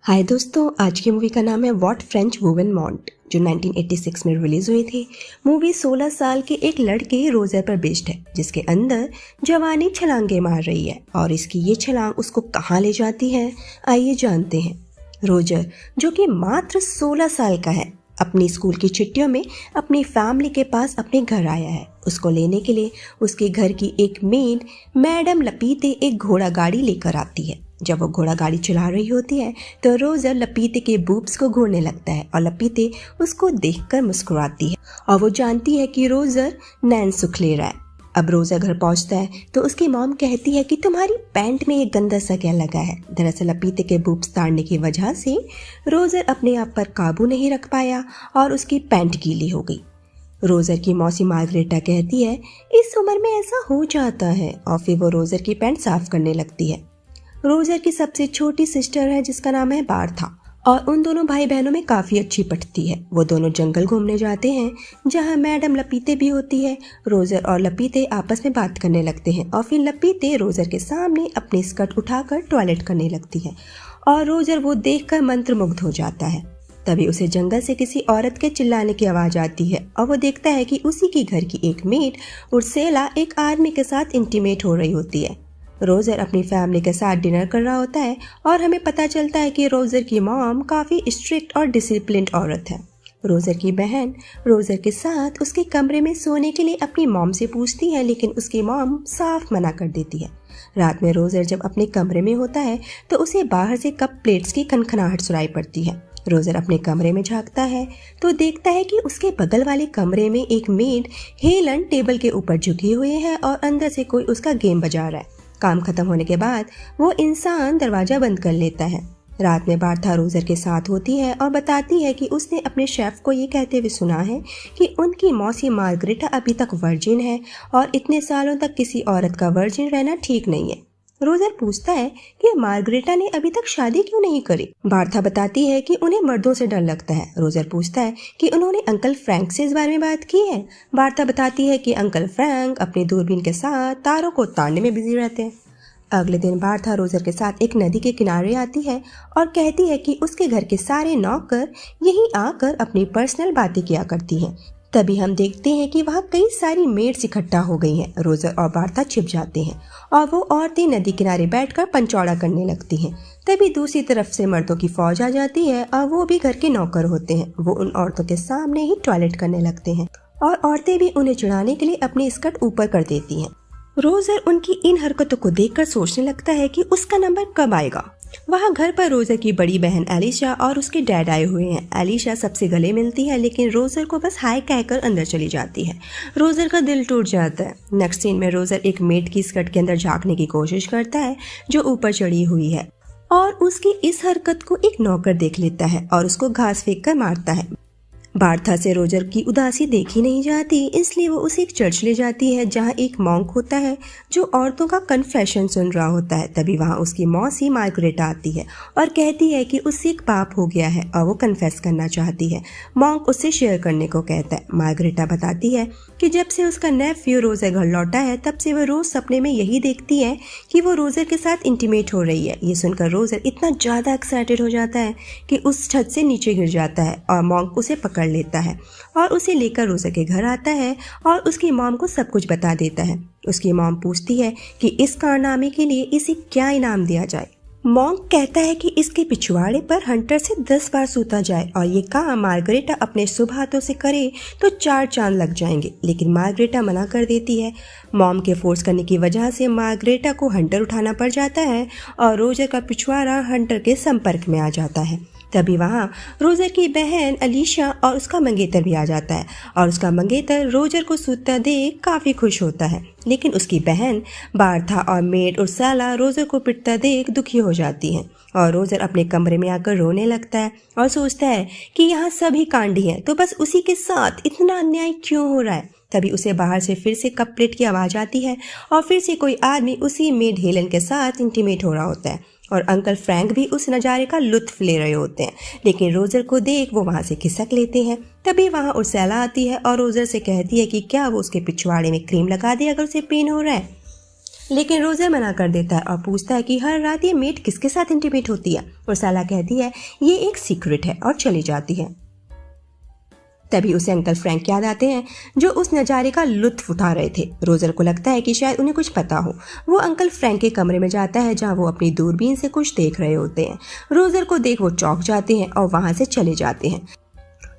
हाय दोस्तों, आज की मूवी का नाम है व्हाट फ्रेंच वुमन वांट, जो 1986 में रिलीज हुई थी। मूवी 16 साल के एक लड़के रोजर पर बेस्ड है, जिसके अंदर जवानी छलांगे मार रही है और इसकी ये छलांग उसको कहाँ ले जाती है, आइए जानते हैं। रोजर, जो कि मात्र 16 साल का है, अपनी स्कूल की छुट्टियों में अपनी फैमिली के पास अपने घर आया है। उसको लेने के लिए उसके घर की एक मेड मैडम लपीते एक घोड़ा गाड़ी लेकर आती है। जब वो घोड़ा गाड़ी चला रही होती है तो रोजर लपीते के बूब्स को घूरने लगता है और लपीते उसको देखकर मुस्कुराती है और वो जानती है कि रोजर नैन सुख ले रहा है। अब रोजर घर पहुंचता है तो उसकी मॉम कहती है कि तुम्हारी पैंट में एक गंदा सा क्या लगा है। दरअसल लपीते के बूब्स ताड़ने की वजह से रोजर अपने आप पर काबू नहीं रख पाया और उसकी पैंट गीली हो गई। रोजर की मौसी मार्गरेटा कहती है इस उम्र में ऐसा हो जाता है और फिर वो रोजर की पैंट साफ करने लगती है। रोजर की सबसे छोटी सिस्टर है जिसका नाम है बार्था और उन दोनों भाई बहनों में काफी अच्छी पटती है। वो दोनों जंगल घूमने जाते हैं जहां मैडम लपीते भी होती है। रोजर और लपीते आपस में बात करने लगते हैं और फिर लपीते रोजर के सामने अपनी स्कर्ट उठाकर टॉयलेट करने लगती है और रोजर वो देखकर मंत्रमुग्ध हो जाता है। तभी उसे जंगल से किसी औरत के चिल्लाने की आवाज आती है और वो देखता है कि उसी की घर की एक मेड उर्सेला एक आदमी के साथ इंटीमेट हो रही होती है। रोजर अपनी फैमिली के साथ डिनर कर रहा होता है और हमें पता चलता है कि रोजर की मॉम काफ़ी स्ट्रिक्ट और डिसिप्लिन्ड औरत है। रोजर की बहन रोजर के साथ उसके कमरे में सोने के लिए अपनी मॉम से पूछती है, लेकिन उसकी मॉम साफ मना कर देती है। रात में रोजर जब अपने कमरे में होता है तो उसे बाहर से कप प्लेट्स की खनखनाहट सुनाई पड़ती है। रोजर अपने कमरे में झांकता है तो देखता है कि उसके बगल वाले कमरे में एक मेड हेलन टेबल के ऊपर झुकी हुई है और अंदर से कोई उसका गेम बजा रहा है। काम खत्म होने के बाद वो इंसान दरवाजा बंद कर लेता है। रात में बार्था रोजर के साथ होती है और बताती है कि उसने अपने शेफ को ये कहते हुए सुना है कि उनकी मौसी मार्गरेटा अभी तक वर्जिन है और इतने सालों तक किसी औरत का वर्जिन रहना ठीक नहीं है। रोजर पूछता है कि मार्गरेटा ने अभी तक शादी क्यों नहीं करी। बार्था बताती है कि उन्हें मर्दों से डर लगता है। रोजर पूछता है कि उन्होंने अंकल फ्रैंक से इस बारे में बात की है। बार्था बताती है कि अंकल फ्रैंक अपनी दूरबीन के साथ तारों को ताड़ने में बिजी रहते हैं। अगले दिन बार्था रोजर के साथ एक नदी के किनारे आती है और कहती है कि उसके घर के सारे नौकर यहीं आकर अपनी पर्सनल बातें किया करती हैं। तभी हम देखते हैं कि वहाँ कई सारी मेड्स इकट्ठा हो गई हैं। रोजर और बार्था छिप जाते हैं और वो औरतें नदी किनारे बैठकर पंचौड़ा करने लगती हैं। तभी दूसरी तरफ से मर्दों की फौज आ जाती है और वो भी घर के नौकर होते हैं। वो उन औरतों के सामने ही टॉयलेट करने लगते हैं और औरतें भी उन्हें चिढ़ाने के लिए अपनी स्कर्ट ऊपर कर देती हैं। रोजर उनकी इन हरकतों को देखकर सोचने लगता है कि उसका नंबर कब आएगा। वहाँ घर पर रोजर की बड़ी बहन एलिशा और उसके डैड आए हुए हैं। एलिशा सबसे गले मिलती है लेकिन रोजर को बस हाय कहकर अंदर चली जाती है। रोजर का दिल टूट जाता है। नेक्स्ट सीन में रोजर एक मेड की स्कर्ट के अंदर झांकने की कोशिश करता है जो ऊपर चढ़ी हुई है और उसकी इस हरकत को एक नौकर देख लेता है और उसको घास फेंक कर मारता है। बार्था से रोजर की उदासी देखी नहीं जाती, इसलिए वो उसे एक चर्च ले जाती है जहाँ एक मॉन्क होता है जो औरतों का कन्फेशन सुन रहा होता है। तभी वहाँ उसकी मौसी मार्गरेटा आती है और कहती है कि उससे एक पाप हो गया है और वो कन्फेस करना चाहती है। मॉन्क उससे शेयर करने को कहता है। मार्गरेटा बताती है कि जब से उसका नेफ्यू रोजर घर लौटा है तब से वह रोज सपने में यही देखती है कि वो रोजर के साथ इंटीमेट हो रही है। ये सुनकर रोजर इतना ज़्यादा एक्साइटेड हो जाता है कि उस छत से नीचे गिर जाता है और मॉन्क उसे पकड़ लेता है और उसे लेकर रोजर के घर आता है और उसकी मॉम को सब कुछ बता देता है। उसकी मॉम पूछती है कि इस कारनामे के लिए इसे क्या इनाम दिया जाए। मॉन्क कहता है कि इसके पिछवाड़े पर हंटर से 10 बार सूता जाए और ये काम मार्गरेटा अपने शुभ हाथों से करे तो 4 चांद लग जाएंगे, लेकिन मार्गरेटा मना कर देती है। मॉम के फोर्स करने की वजह से मार्गरेटा को हंटर उठाना पड़ जाता है और रोजर का पिछवाड़ा हंटर के संपर्क में आ जाता है। तभी वहाँ रोजर की बहन अलीशा और उसका मंगेतर भी आ जाता है और उसका मंगेतर रोजर को सूता देख काफ़ी खुश होता है, लेकिन उसकी बहन बार्था और मेड उर्सेला रोजर को पिटता देख दुखी हो जाती हैं और रोजर अपने कमरे में आकर रोने लगता है और सोचता है कि यहाँ सभी कांडी हैं तो बस उसी के साथ इतना अन्याय क्यों हो रहा है। तभी उसे बाहर से फिर से कप प्लेट की आवाज़ आती है और फिर से कोई आदमी उसी मेड हेलन के साथ इंटीमेट हो रहा होता है और अंकल फ्रैंक भी उस नज़ारे का लुत्फ ले रहे होते हैं, लेकिन रोजर को देख वो वहाँ से खिसक लेते हैं। तभी वहाँ उर्सेला आती है और रोजर से कहती है कि क्या वो उसके पिछवाड़े में क्रीम लगा दे अगर उसे पेन हो रहा है। लेकिन रोजर मना कर देता है और पूछता है कि हर रात ये मेट किसके साथ इंटीमेट होती है। उर्सुला कहती है ये एक सीक्रेट है और चली जाती है। तभी उसे अंकल फ्रैंक याद आते हैं जो उस नज़ारे का लुत्फ उठा रहे थे। रोजर को लगता है कि शायद उन्हें कुछ पता हो। वो अंकल फ्रैंक के कमरे में जाता है जहां वो अपनी दूरबीन से कुछ देख रहे होते हैं। रोजर को देख वो चौंक जाते हैं और वहां से चले जाते हैं।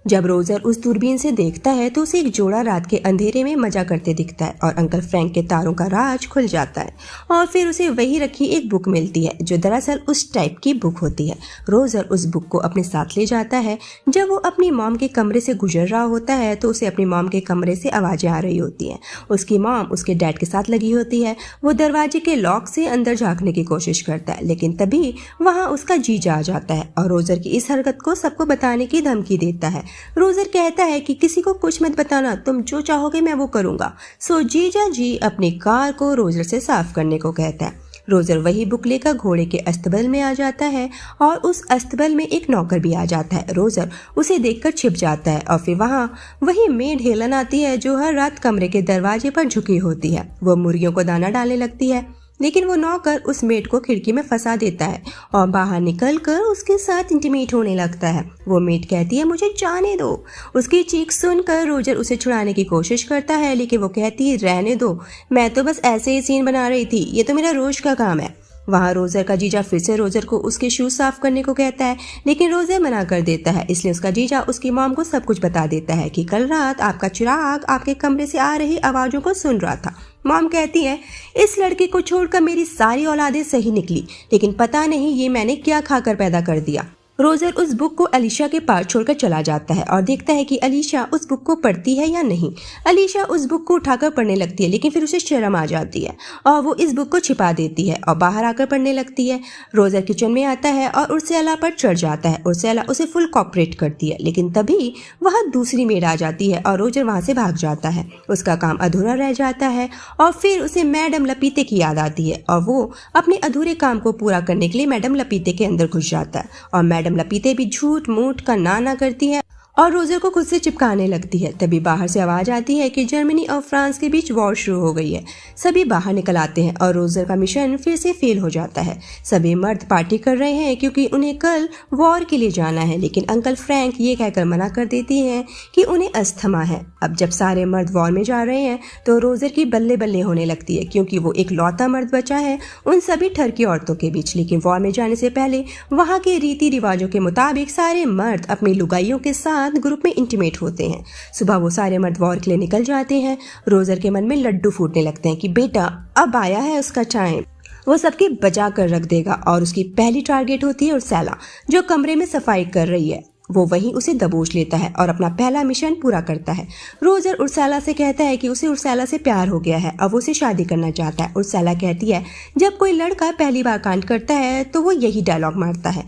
जब रोजर उस दूरबीन से देखता है तो उसे एक जोड़ा रात के अंधेरे में मजा करते दिखता है और अंकल फ्रैंक के तारों का राज खुल जाता है और फिर उसे वही रखी एक बुक मिलती है जो दरअसल उस टाइप की बुक होती है। रोजर उस बुक को अपने साथ ले जाता है। जब वो अपनी मॉम के कमरे से गुजर रहा होता है तो उसे अपनी मॉम के कमरे से आवाजें आ रही होती हैं। उसकी मॉम उसके डैड के साथ लगी होती है। वो दरवाजे के लॉक से अंदर झांकने की कोशिश करता है लेकिन तभी वहाँ उसका जीजा आ जाता है और रोजर की इस हरकत को सबको बताने की धमकी देता है। रोजर कहता है कि किसी को कुछ मत बताना, तुम जो चाहोगे मैं वो करूंगा। सो जीजा जी अपनी कार को रोजर से साफ करने को कहता है। रोजर वही बुक लेकर घोड़े के अस्तबल में आ जाता है और उस अस्तबल में एक नौकर भी आ जाता है। रोजर उसे देखकर छिप जाता है और फिर वहाँ वही मेड हेलन आती है जो हर रात कमरे के दरवाजे पर झुकी होती है। वो मुर्गियों को दाना डालने लगती है लेकिन वो नौकर उस मेड को खिड़की में फंसा देता है और बाहर निकलकर उसके साथ इंटीमेट होने लगता है। वो मेड कहती है मुझे जाने दो। उसकी चीख सुनकर रोजर उसे छुड़ाने की कोशिश करता है लेकिन वो कहती है रहने दो, मैं तो बस ऐसे ही सीन बना रही थी, ये तो मेरा रोज का काम है। वहाँ रोजर का जीजा फिर से रोजर को उसके शूज साफ करने को कहता है लेकिन रोजर मना कर देता है। इसलिए उसका जीजा उसकी मॉम को सब कुछ बता देता है कि कल रात आपका चिराग आपके कमरे से आ रही आवाजों को सुन रहा था। मॉम कहती है इस लड़के को छोड़कर मेरी सारी औलादें सही निकली लेकिन पता नहीं ये मैंने क्या खाकर पैदा कर दिया। रोजर उस बुक को अलीशा के पास छोड़कर चला जाता है और देखता है कि अलीशा उस बुक को पढ़ती है या नहीं। अलीशा उस बुक को उठाकर पढ़ने लगती है लेकिन फिर उसे शर्म आ जाती है और वो इस बुक को छिपा देती है और बाहर आकर पढ़ने लगती है। रोजर किचन में आता है और उर्सुला पर चढ़ जाता है। उर्सुला उसे फुल कॉपरेट करती है लेकिन तभी वहाँ दूसरी मेड आ जाती है और रोजर वहाँ से भाग जाता है। उसका काम अधूरा रह जाता है और फिर उसे मैडम लपीते की याद आती है और वो अपने अधूरे काम को पूरा करने के लिए मैडम लपीते के अंदर घुस जाता है और मैडम लपीते भी झूठ मूठ का ना करती है और रोजर को खुद से चिपकाने लगती है। तभी बाहर से आवाज आती है कि जर्मनी और फ्रांस के बीच वॉर शुरू हो गई है। सभी बाहर निकल आते हैं और रोजर का मिशन फिर से फेल हो जाता है। सभी मर्द पार्टी कर रहे हैं क्योंकि उन्हें कल वॉर के लिए जाना है लेकिन अंकल फ्रैंक ये कहकर मना कर देती हैं कि उन्हें अस्थमा है। अब जब सारे मर्द वॉर में जा रहे हैं तो रोजर की बल्ले बल्ले होने लगती है क्योंकि वो एक लौता मर्द बचा है उन सभी ठरकी औरतों के बीच। लेकिन वॉर में जाने से पहले वहाँ के रीति रिवाजों के मुताबिक सारे मर्द अपनी लुगाइयों के साथ ग्रुप में इंटीमेट होते हैं। सुबह वो सारे मर्द वॉर के लिए निकल जाते हैं। रोजर के मन में लड्डू फूटने लगते हैं कि बेटा अब आया है उसका टाइम, वो सबके बचा कर रख देगा। और उसकी पहली टारगेट होती है उर्सुला जो कमरे में सफाई कर रही है। वो वहीं उसे दबोच लेता है और अपना पहला मिशन पूरा करता है। रोजर उर्सुला से कहता है कि उसे उर्सुला से प्यार हो गया है, अब वो उसे शादी करना चाहता है। उर्सुला कहती है जब कोई लड़का पहली बार कांड करता है तो वो यही डायलॉग मारता है।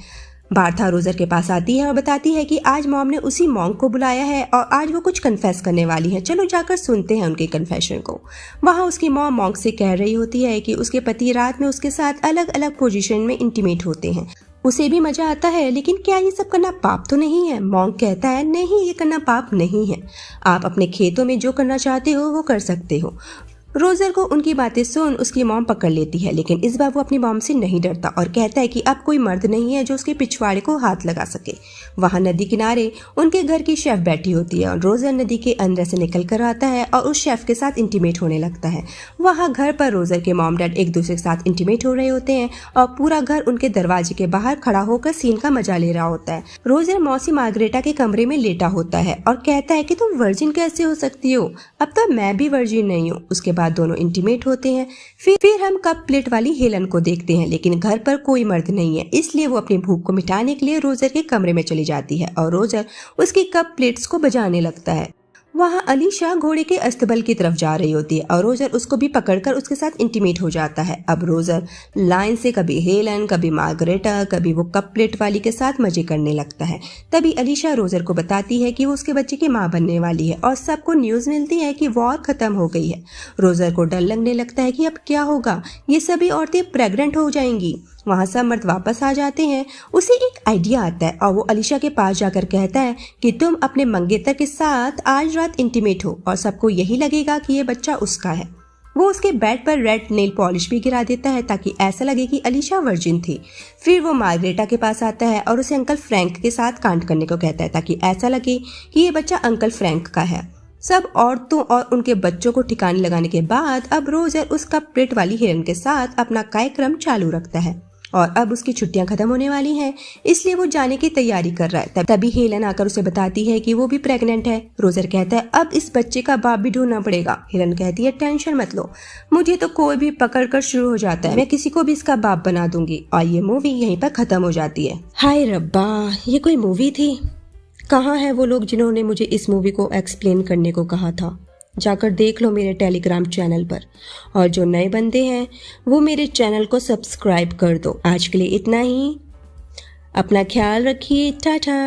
बार्था रोजर के पास आती है और बताती है कि आज मॉम ने उसी मॉन्क को बुलाया है और आज वो कुछ कन्फेस करने वाली है, चलो जाकर सुनते हैं उनके कन्फेशन को। वहाँ उसकी मॉम मॉन्क से कह रही होती है कि उसके पति रात में उसके साथ अलग अलग पोजीशन में इंटीमेट होते हैं, उसे भी मजा आता है लेकिन क्या ये सब करना पाप तो नहीं है। मॉन्क कहता है नहीं ये करना पाप नहीं है, आप अपने खेतों में जो करना चाहते हो वो कर सकते हो। रोजर को उनकी बातें सुन उसकी मॉम पकड़ लेती है लेकिन इस बार वो अपनी मॉम से नहीं डरता और कहता है कि अब कोई मर्द नहीं है जो उसके पिछवाड़े को हाथ लगा सके। वहाँ नदी किनारे उनके घर की शेफ बैठी होती है और रोजर नदी के अंदर से निकल कर आता है और उस शेफ के साथ इंटीमेट होने लगता है। वहाँ घर पर रोजर के मॉम डैड एक दूसरे के साथ इंटीमेट हो रहे होते हैं और पूरा घर उनके दरवाजे के बाहर खड़ा होकर सीन का मजा ले रहा होता है। रोजर मौसी मार्गरेटा के कमरे में लेटा होता है और कहता है कि तुम वर्जिन कैसे हो सकती हो, अब तो मैं भी वर्जिन नहीं हूँ। उसके दोनों इंटीमेट होते हैं। फिर हम कप प्लेट वाली हेलन को देखते हैं लेकिन घर पर कोई मर्द नहीं है, इसलिए वो अपनी भूख को मिटाने के लिए रोजर के कमरे में चली जाती है और रोजर उसकी कप प्लेट्स को बजाने लगता है। वहाँ अलीशा घोड़े के अस्तबल की तरफ जा रही होती है और रोजर उसको भी पकड़कर उसके साथ इंटीमेट हो जाता है। अब रोजर लाइन से कभी हेलन कभी मार्गरेटा कभी वो कप प्लेट वाली के साथ मजे करने लगता है। तभी अलीशा रोजर को बताती है कि वो उसके बच्चे की माँ बनने वाली है और सबको न्यूज मिलती है कि वॉर खत्म हो गई है। रोजर को डर लगने लगता है कि अब क्या होगा, ये सभी औरतें प्रेग्नेंट हो जाएंगी। वहाँ सब मर्द वापस आ जाते हैं। उसे एक आइडिया आता है और वो अलीशा के पास जाकर कहता है कि तुम अपने मंगेतर के साथ आज रात इंटीमेट हो और सबको यही लगेगा कि ये बच्चा उसका है। वो उसके बेड पर रेड नेल पॉलिश भी गिरा देता है ताकि ऐसा लगे कि अलीशा वर्जिन थी। फिर वो मार्गरेटा के पास आता है और उसे अंकल फ्रैंक के साथ कांड करने को कहता है ताकि ऐसा लगे कि ये बच्चा अंकल फ्रैंक का है। सब औरतों और उनके बच्चों को ठिकाने लगाने के बाद अब रोजर उस कपड़ेट वाली हिरन के साथ अपना कार्यक्रम चालू रखता है और अब उसकी छुट्टियां खत्म होने वाली हैं, इसलिए वो जाने की तैयारी कर रहा है। तभी हेलन आकर उसे बताती है कि वो भी प्रेग्नेंट है। रोजर कहता है अब इस बच्चे का बाप भी ढूंढना पड़ेगा। हेलन कहती है टेंशन मत लो, मुझे तो कोई भी पकड़ कर शुरू हो जाता है, मैं किसी को भी इसका बाप बना दूंगी। और ये मूवी यहीं पर खत्म हो जाती है। हाय रब्बा, ये कोई मूवी थी? कहाँ है वो लोग जिन्होंने मुझे इस मूवी को एक्सप्लेन करने को कहा था? जाकर देख लो मेरे टेलीग्राम चैनल पर। और जो नए बंदे हैं वो मेरे चैनल को सब्सक्राइब कर दो। आज के लिए इतना ही, अपना ख्याल रखिए, टाटा।